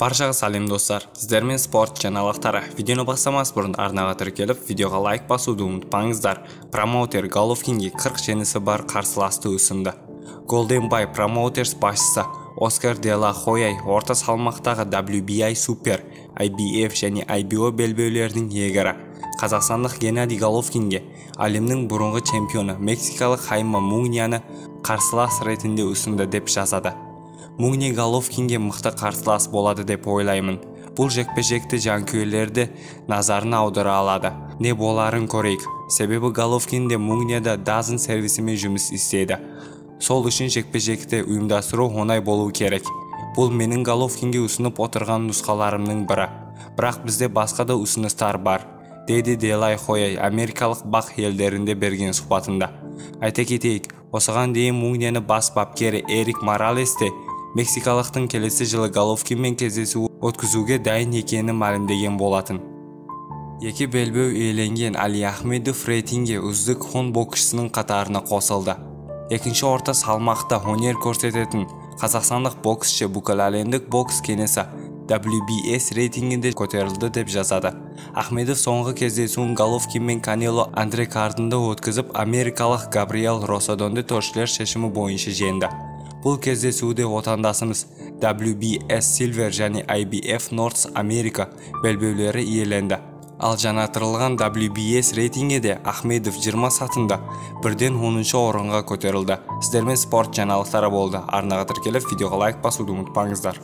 Barchaga salom dostlar. Sizlerмен sport жаңалыктары. Видеоны бастамас бұрын арнаға тіркеліп, видеоға лайк басуды ұмытпаңыздар. Промоутер Головкинге 40 жеңісі бар қарсыласты ұсынды. Golden Boy Promoters басшысы Оскар де ла Хойя орта салмақтағы WBI Super, IBF және IBO белбеулерінің иегері қазақстандық Геннадий Головкинге әлемнің бұрынғы чемпионы мексикалық Хайме Муньяны қарсылас ретінде ұсынды деп жазады. Мунья Головкинге мықты қарсылас болады деп ойлаймын. Бұл жекпе-жекті жанкүйерлерді назарын аудара алады. Не боларын көрейік. Себебі Головкинде Муньяда Дазн сервисімен жұмыс істейді. Сол үшін жекпе-жекті ұйымдастыру оңай болу керек. Бұл менің Головкинге ұсынып отырған нұсқаларымның бірі. Бірақ бізде басқа да ұсыныстар бар, дейді де ла Хойя америкалық бақ елдерінде берген сұхбатында. Айта кетейік, осыған дейін Муньяны бас бапкері Эрик Моралесте мексикалықтың келесі жылы Головкинмен кездесу өткізуге дайын екенін мәлімдеген болатын. Екі белбеу иеленген Али Ахмедов рейтинге үздік 10 боксшысының қатарына қосылды. Екінші орта салмақта өнер көрсететін қазақстандық боксшы бүкіләлемдік бокс кеңесі WBS рейтингінде көтерілді деп жазады. Ахмедов соңғы кездесуін Головкин мен Канело Андре картында өткізіп, америкалық Габриэл Росодонды төртшілер шешімі бойынша жеңді. Бұл кездесуде отандасымыз WBS Silver және IBF North America белбеулері иеленді. Ал жаңартылған WBS рейтингінде Ахмедов 20 сатында бірден 10-шы орынға көтерілді. Сіздермен спорт жаңалықтары болды. Арнаға тіркеліп, видеоға лайк басуды ұмытпаңыздар.